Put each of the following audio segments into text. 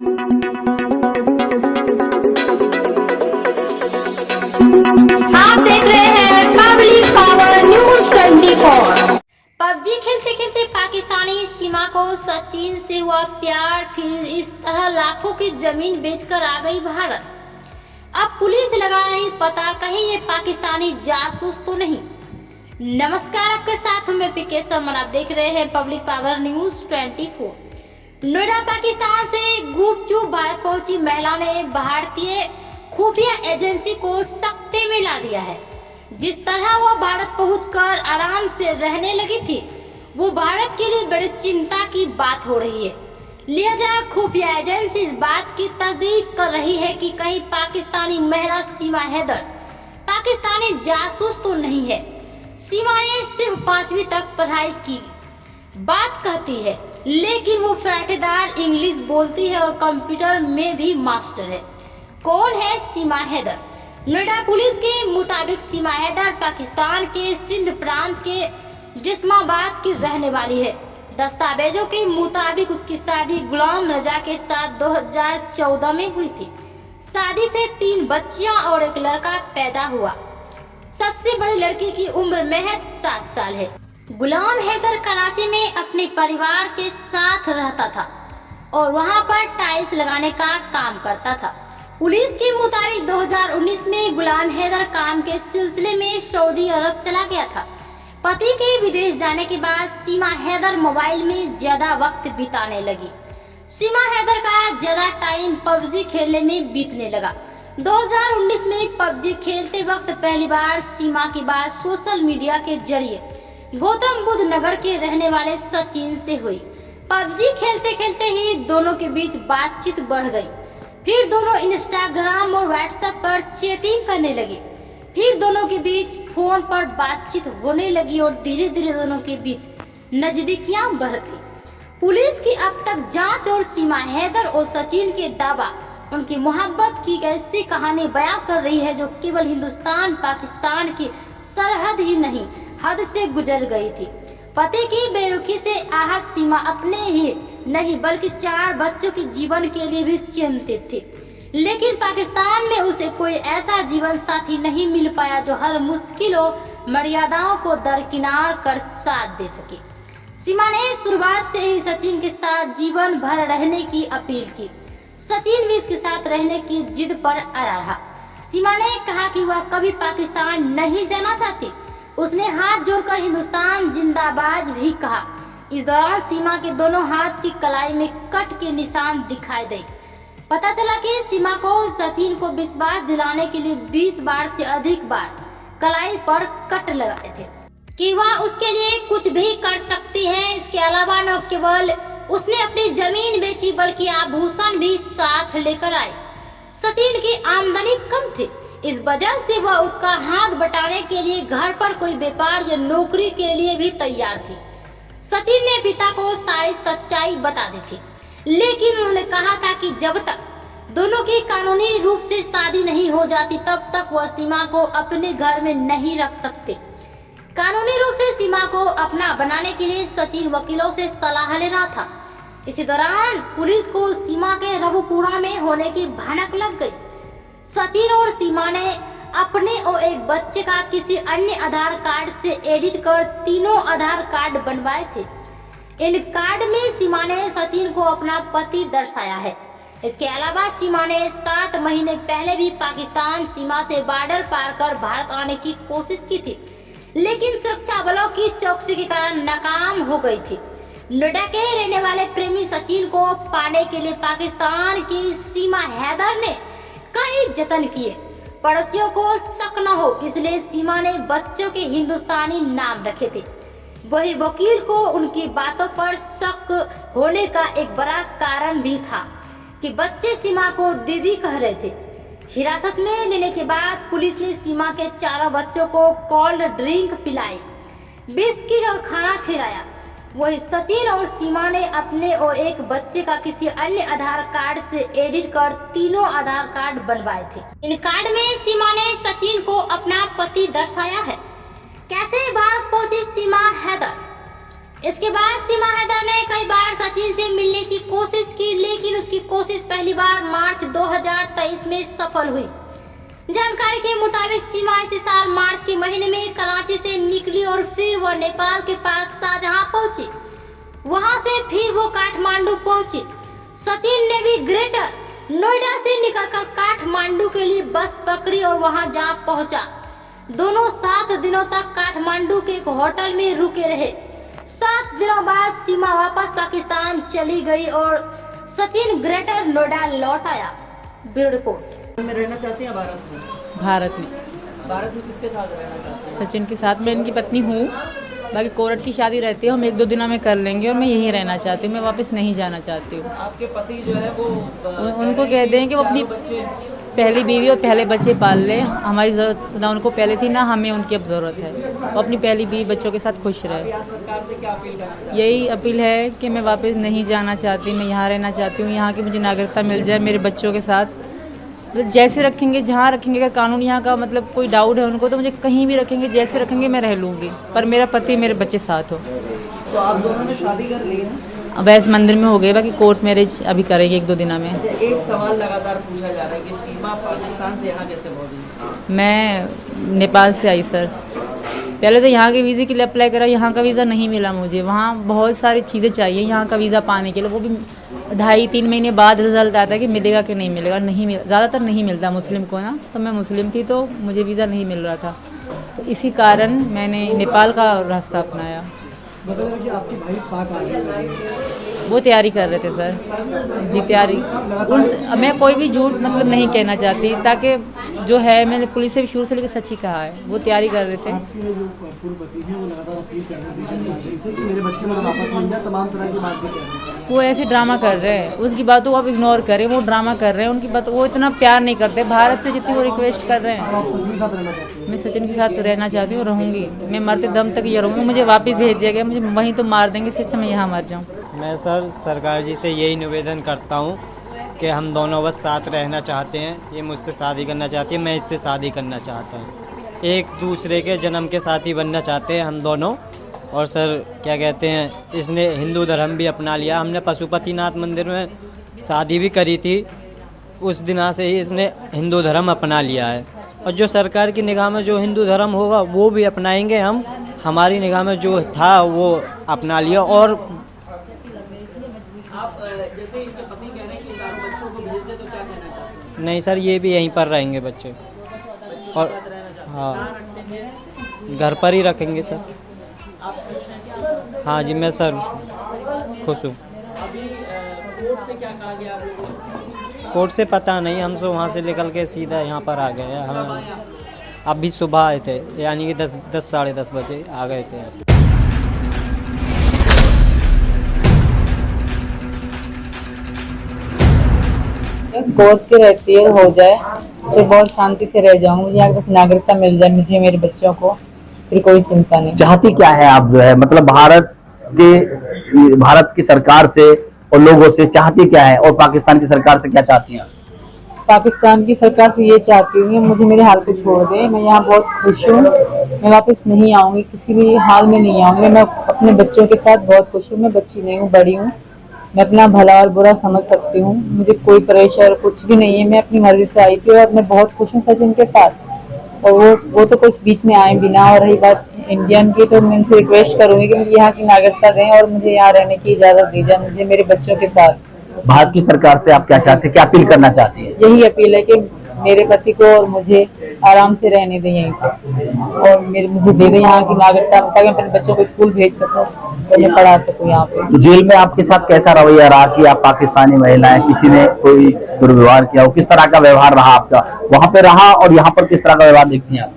आप देख रहे हैं पब्लिक पावर न्यूज 24। पबजी खेलते खेलते पाकिस्तानी सीमा को सचिन से हुआ प्यार, फिर इस तरह लाखों की जमीन बेचकर आ गई भारत। अब पुलिस लगा रही पता कहीं ये पाकिस्तानी जासूस तो नहीं। नमस्कार, आपके साथ मैं पीके शर्मा। आप देख रहे हैं public power news 24। Noida Pakistan से गुपचुप भारत पहुंची महिला ने भारतीय खुफिया एजेंसी को सकते में ला दिया है। जिस तरह वो भारत पहुंचकर आराम से रहने लगी थी, वो भारत के लिए बड़ी चिंता की बात हो रही है। लिहाजा खुफिया एजेंसी इस बात की तस्दीक कर रही है कि कहीं पाकिस्तानी महिला सीमा हैदर पाकिस्तानी जासूस तो नहीं है। सीमा ने सिर्फ 5वीं तक पढ़ाई की बात कहती है, लेकिन वो फराटेदार इंग्लिश बोलती है और कंप्यूटर में भी मास्टर है। कौन है सीमा हैदर? नोएडा पुलिस के मुताबिक सीमा हैदर पाकिस्तान के सिंध प्रांत के जिस्माबाद की रहने वाली है। दस्तावेजों के मुताबिक उसकी शादी गुलाम रजा के साथ 2014 में हुई थी। शादी से 3 बच्चियां और एक लड़का पैदा हुआ। सबसे बड़ी लड़की की उम्र महज 7 साल है। गुलाम हैदर कराची में अपने परिवार के साथ रहता था और वहां पर टाइल्स लगाने का काम करता था। पुलिस के मुताबिक 2019 में गुलाम हैदर काम के सिलसिले में सऊदी अरब चला गया था। पति के विदेश जाने के बाद सीमा हैदर मोबाइल में ज्यादा वक्त बिताने लगी। सीमा हैदर का ज्यादा टाइम पबजी खेलने में बीतने लगा। 2019 में पबजी खेलते वक्त पहली बार सीमा की बात सोशल मीडिया के जरिए गौतम बुद्ध नगर के रहने वाले सचिन से हुई। पबजी खेलते खेलते ही दोनों के बीच बातचीत बढ़ गई। फिर दोनों इंस्टाग्राम और व्हाट्सएप पर चैटिंग करने लगे। फिर दोनों के बीच फोन पर बातचीत होने लगी और धीरे धीरे दोनों के बीच नजदीकियां बढ़ गई। पुलिस की अब तक जांच और सीमा हैदर और सचिन के दावा उनकी मोहब्बत की ऐसी कहानी बयां कर रही है जो केवल हिंदुस्तान पाकिस्तान की सरहद ही नहीं, हद से गुजर गई थी। पति की बेरुखी से आहत सीमा अपने ही नहीं बल्कि 4 बच्चों के जीवन के लिए भी चिंतित थी। लेकिन पाकिस्तान में उसे कोई ऐसा जीवन साथी नहीं मिल पाया जो हर मुश्किलों मर्यादाओं को दरकिनार कर साथ दे सके। सीमा ने शुरुआत से ही सचिन के साथ जीवन भर रहने की अपील की। सचिन भी इसके साथ रहने की जिद पर अड़ा रहा। सीमा ने कहा कि वह कभी पाकिस्तान नहीं जाना चाहती। उसने हाथ जोड़कर हिंदुस्तान जिंदाबाद भी कहा। इस दौरान सीमा के दोनों हाथ की कलाई में कट के निशान दिखाई दे। पता चला कि सीमा को सचिन को विश्वास दिलाने के लिए 20 बार से अधिक बार कलाई पर कट लगाए थे कि वह उसके लिए कुछ भी कर सकती है। इसके अलावा न केवल उसने अपनी जमीन बेची बल्कि आभूषण भी साथ लेकर आई। सचिन की आमदनी कम थी, इस वजह से वह उसका हाथ बटाने के लिए घर पर कोई व्यापार या नौकरी के लिए भी तैयार थी। सचिन ने पिता को सारी सच्चाई बता दी थी, लेकिन उन्होंने कहा था कि जब तक दोनों की कानूनी रूप से शादी नहीं हो जाती तब तक वह सीमा को अपने घर में नहीं रख सकते। कानूनी रूप से सीमा को अपना बनाने के लिए सचिन वकीलों से सलाह ले रहा था। इसी दौरान पुलिस को सीमा के रघुपुरा में होने की भनक लग गई। सचिन और सीमा ने अपने और एक बच्चे का किसी अन्य आधार कार्ड से एडिट कर 3 आधार कार्ड बनवाए थे। इन कार्ड में सीमा ने सचिन को अपना पति दर्शाया है। इसके अलावा सीमा ने 7 महीने पहले भी पाकिस्तान सीमा से बॉर्डर पार कर भारत आने की कोशिश की थी, लेकिन सुरक्षा बलों की चौकसी के कारण नाकाम हो गई थी। नोएडा के रहने वाले प्रेमी सचिन को पाने के लिए पाकिस्तान की सीमा हैदर ने कई जतन किए। पड़ोसियों को शक न हो इसलिए सीमा ने बच्चों के हिंदुस्तानी नाम रखे थे। वही वकील को उनकी बातों पर शक होने का एक बड़ा कारण भी था कि बच्चे सीमा को दीदी कह रहे थे। हिरासत में लेने के बाद पुलिस ने सीमा के 4 बच्चों को कोल्ड ड्रिंक पिलाई, बिस्किट और खाना खिलाया। वही सचिन और सीमा ने अपने और एक बच्चे का किसी अन्य आधार कार्ड से एडिट कर 3 आधार कार्ड बनवाए थे। इन कार्ड में सीमा ने सचिन को अपना पति दर्शाया है। कैसे भारत पहुंची सीमा हैदर? इसके बाद सीमा हैदर ने कई बार सचिन से मिलने की कोशिश की, लेकिन उसकी कोशिश पहली बार मार्च 2023 में सफल हुई। जानकारी के मुताबिक सीमा इसी साल मार्च के महीने में कराची से निकली और फिर वह नेपाल के पास शाहजहां पहुंची। वहां से फिर वो काठमांडू पहुंची। सचिन ने भी ग्रेटर नोएडा से निकलकर काठमांडू के लिए बस पकड़ी और वहां जा पहुंचा। दोनों 7 दिनों तक काठमांडू के एक होटल में रुके रहे। 7 दिनों बाद सीमा वापस पाकिस्तान चली गई और सचिन ग्रेटर नोएडा लौट आया। Bureau report. में रहना चाहते हैं भारत में? भारत में किसके साथ रहना चाहते हैं? सचिन के साथ। मैं इनकी पत्नी हूँ। बाकी कोर्ट की शादी रहती है, हम 1-2 दिनों में कर लेंगे और मैं यहीं रहना चाहती हूँ। मैं वापस नहीं जाना चाहती हूँ। आपके पति जो है वो उनको कह दें कि वो अपनी पहली बीवी और पहले बच्चे पाल लें। हमारी ज़रूरत ना उनको पहले थी, ना हमें उनकी अब ज़रूरत है। वो अपनी पहली बीवी बच्चों के साथ खुश रहे। सरकार से क्या अपील करना चाहते हैं? यही अपील है कि मैं वापस नहीं जाना चाहती, मैं यहाँ रहना चाहती हूँ। यहाँ की मुझे नागरिकता मिल जाए मेरे बच्चों के साथ। मतलब जैसे रखेंगे, जहाँ रखेंगे, अगर कानून यहाँ का मतलब कोई डाउट है उनको तो मुझे कहीं भी रखेंगे, जैसे रखेंगे मैं रह लूँगी, पर मेरा पति मेरे बच्चे साथ हो। तो आप दोनों ने शादी कर ली है? अब ऐसे मंदिर में हो गए, बाकी कोर्ट मैरिज अभी करेंगे 1-2 दिनों में। एक सवाल लगातार पूछा जा रहा है कि सीमा पाकिस्तान से यहाँ कैसे पहुँची? मैं नेपाल से आई सर। पहले तो यहाँ के वीज़े के लिए अप्लाई करा, यहाँ का वीज़ा नहीं मिला मुझे। वहाँ बहुत सारी चीज़ें चाहिए यहाँ का वीज़ा पाने के लिए, वो भी 2.5-3 महीने बाद रिजल्ट आता है कि मिलेगा कि नहीं मिलेगा। नहीं मिल, ज़्यादातर नहीं मिलता मुस्लिम को ना। तो मैं मुस्लिम थी तो मुझे वीज़ा नहीं मिल रहा था, तो इसी कारण मैंने नेपाल का रास्ता अपनाया। मतलब कि आपके भाई पाक आ गए, वो तैयारी कर रहे थे सर जी, तैयारी। मैं कोई भी झूठ मतलब नहीं कहना चाहती, ताकि जो है मैंने पुलिस से भी शुरू से लेकर सच ही कहा है। वो तैयारी कर रहे थे। जो पूर्व पति हैं वो लगातार अपील कर रहे थे कि मेरे बच्चे मतलब वापस मिल जाए, तमाम तरह की बात भी कह रहे हैं। वो ऐसे ड्रामा कर रहे हैं, उसकी बातों को आप इग्नोर करें। वो ड्रामा कर रहे हैं, उनकी बात वो इतना प्यार नहीं करते भारत से जितनी वो रिक्वेस्ट कर रहे हैं। आप सचिन के साथ रहना चाहते हैं? मैं सचिन के साथ रहना चाहती हूँ, रहूँगी। मैं मरते दम तक ये रहूँगी। मुझे वापस भेज दिया गया, मुझे वहीं तो मार देंगे, इससे अच्छा मैं यहाँ मर जाऊँ। मैं सर सरकार जी से यही निवेदन करता हूँ कि हम दोनों बस साथ रहना चाहते हैं। ये मुझसे शादी करना चाहती है, मैं इससे शादी करना चाहता हूँ। एक दूसरे के जन्म के साथी बनना चाहते हैं हम दोनों। और सर क्या कहते हैं, इसने हिंदू धर्म भी अपना लिया। हमने पशुपतिनाथ मंदिर में शादी भी करी थी, उस दिन से ही इसने हिंदू धर्म अपना लिया है। और जो सरकार की निगाह में जो हिंदू धर्म होगा वो भी अपनाएंगे हम। हमारी निगाह में जो था वो अपना लिया। और आप जैसे इनके पति कह रहे हैं कि चारों बच्चों को भेज दे, तो क्या कहना चाहते हैं? नहीं सर, ये भी यहीं पर रहेंगे बच्चे। और हाँ, घर पर ही रखेंगे सर। आप खुश हैं? हाँ जी, मैं सर खुश हूँ। अभी कोर्ट से क्या कहा गया आप लोगों को? कोर्ट से पता नहीं, हम तो वहाँ से निकल के सीधा यहाँ पर आ गए हैं। हम अभी सुबह आए थे, यानी कि 10 साढ़े 10 बजे आ गए थे। कोर्ट की रहती है, हो जाए तो बहुत शांति से रह जाऊँ। मुझे यहाँ बस नागरिकता मिल जाए, मुझे मेरे बच्चों को, फिर कोई चिंता नहीं। चाहती क्या है आप जो है, मतलब भारत की सरकार से और लोगों से चाहती क्या है, और पाकिस्तान की सरकार से क्या चाहती हैं? पाकिस्तान की सरकार से ये चाहती हूँ कि मुझे मेरे हाल पे छोड़ दे। मैं यहाँ बहुत खुश हूँ, मैं वापस नहीं आऊँगी, किसी भी हाल में नहीं आऊँगी। मैं अपने बच्चों के साथ बहुत खुश हूँ। मैं बच्ची नहीं हूँ, बड़ी हूँ। मैं अपना भला और बुरा समझ सकती हूँ, मुझे कोई प्रेशर कुछ भी नहीं है। मैं अपनी मर्जी से आई थी और मैं बहुत खुश हूँ सचिन के साथ। और वो तो कुछ बीच में आए बिना। और रही बात इंडियन की, तो मैं इनसे रिक्वेस्ट करूंगी कि मुझे यहाँ की नागरिकता दें और मुझे यहाँ रहने की इजाज़त दी जाए, मुझे मेरे बच्चों के साथ। भारत की सरकार से आप क्या चाहते हैं, क्या अपील करना चाहती है? यही अपील है कि मेरे पति को और मुझे आराम से रहने दें यहीं पर, और मुझे दे दें यहाँ की नागरिकता, ताकि मैं अपने बच्चों को स्कूल भेज सकूँ और मैं पढ़ा सकूँ यहाँ पे। तो जेल में आपके साथ कैसा रवैया रहा कि आप पाकिस्तानी महिला हैं, किसी ने कोई दुर्व्यवहार किया हो? किस तरह का व्यवहार रहा आपका वहाँ पे रहा, और यहाँ पर किस तरह का व्यवहार देखती हैं आप?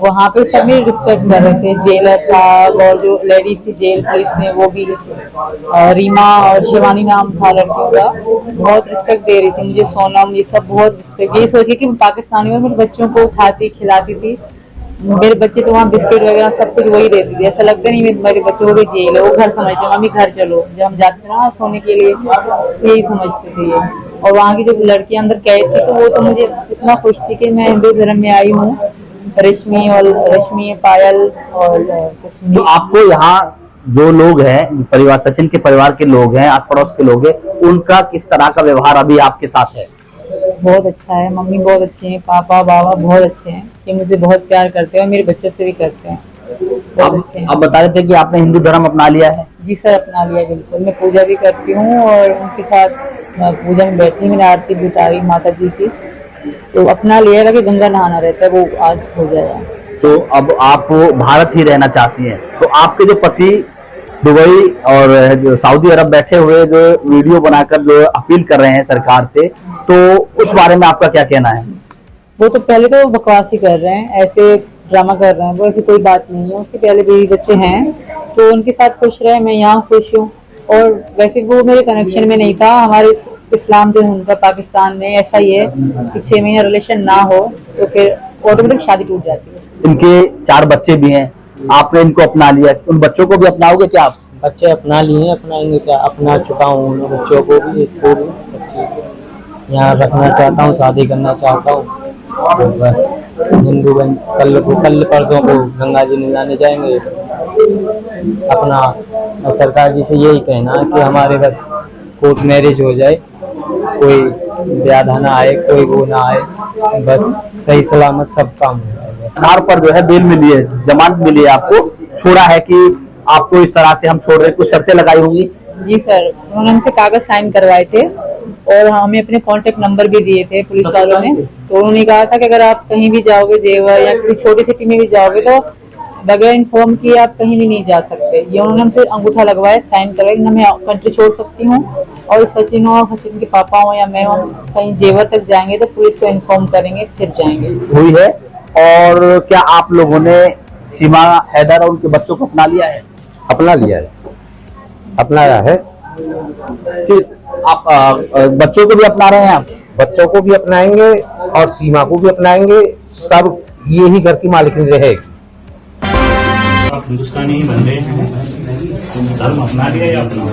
वहाँ पे सभी रिस्पेक्ट कर रहे थे, जेलर साहब और जो लेडीज थी जेल पुलिस में, वो भी रीमा और शिवानी नाम था लड़कियों का, बहुत रिस्पेक्ट दे रही थी मुझे। सोनम, ये सब बहुत रिस्पेक्ट, ये सोच के कि मैं पाकिस्तानी हूँ, मेरे बच्चों को खाती खिलाती थी। मेरे बच्चे तो वहाँ बिस्किट वगैरह सब कुछ वही देती थी। ऐसा लगता नहीं मेरे बच्चों को जेल है, वो घर समझते मम्मी घर चलो। जब हम जाते थे ना सोने के लिए, तो यही समझते थे ये। और वहाँ की जो लड़कियाँ अंदर कैद थी, तो वो तो मुझे इतना खुश थी कि मैं हिंदू धर्म में आई हूँ। रश्मि, पायल और तो आपको यहाँ जो लोग हैं परिवार, सचिन के परिवार के लोग हैं, आस पड़ोस के लोग हैं, उनका किस तरह का व्यवहार अभी आपके साथ है? बहुत अच्छा है, मम्मी बहुत अच्छी हैं, पापा बाबा बहुत अच्छे हैं, ये मुझे बहुत प्यार करते हैं और मेरे बच्चों से भी करते हैं, बहुत अच्छे हैं। आप बता रहे थे कि आपने हिंदू धर्म अपना लिया है? जी सर, अपना लिया बिल्कुल। मैं पूजा भी करती हूँ और उनके साथ पूजा में बैठी, मैंने आरती भी उतारी माता जी की, तो अपना लिया है कि गंगा नहाना रहता है, वो आज हो जाएगा। तो अब आप भारत ही रहना चाहती हैं, तो आपके जो पति दुबई और जो सऊदी अरब बैठे हुए जो वीडियो बनाकर जो अपील कर रहे हैं सरकार से, तो उस बारे में आपका क्या कहना है? वो तो पहले तो बकवास ही कर रहे हैं, ऐसे ड्रामा कर रहे हैं, वो ऐसी कोई बात नहीं है। उसके पहले भी बच्चे हैं तो उनके साथ खुश रहे, मैं यहाँ खुश हूँ। और वैसे वो मेरे कनेक्शन में नहीं था, हमारे इस्लाम जो है उनका पाकिस्तान में ऐसा ही है कि 6 महीने रिलेशन ना हो तो फिर ऑटोमेटिक शादी टूट जाती है। इनके 4 बच्चे भी हैं, आपने इनको अपना लिया, उन बच्चों को भी अपनाओगे क्या आप? बच्चे अपना लिए, अपनाएंगे क्या, अपना चुका हूँ उन बच्चों को भी, इसको भी, सब चीज़ यहाँ रखना चाहता हूँ, शादी करना चाहता हूँ। तो बस हिंदू बन कल परसों को गंगा जी नहाने जाएंगे। अपना सरकार जी से यही कहना है कि हमारे बस कोर्ट मैरिज हो जाए, कोई ब्याह ना आए, कोई वो ना आए, बस सही सलामत सब काम हो जाएगा। आधार पर जो है बेल मिली है, जमानत मिली है, आपको छोड़ा है कि आपको इस तरह से हम छोड़ रहे, कुछ शर्तें लगाई होंगी? जी सर, उन्होंने हमसे कागज साइन करवाए थे और हमें अपने कांटेक्ट नंबर भी दिए थे पुलिस वालों ने। तो उन्होंने कहा था कि अगर आप कहीं भी जाओगे जेवर या किसी छोटी सिटी में भी जाओगे तो बगैर इन्फॉर्म किए आप कहीं भी नहीं जा सकते। ये उन्होंने हमसे अंगूठा लगवाया, साइन करवाया कि मैं कंट्री छोड़ सकती हूँ, और सचिन हो, सचिन के पापा हो या मैं हो, कहीं जेवर तक जाएंगे तो पुलिस को इन्फॉर्म करेंगे फिर जाएंगे। हुई है। और क्या आप लोगों ने सीमा हैदर और उनके बच्चों को अपना लिया है? अपना लिया है, अपनाया है कि आप बच्चों को भी अपना रहे हैं? आप बच्चों को भी अपनाएंगे और सीमा को भी अपनाएंगे, सब यही घर की मालिकिन रहेगी। आप हिंदुस्तानी बंदे हैं, धर्म अपना लिया या अपना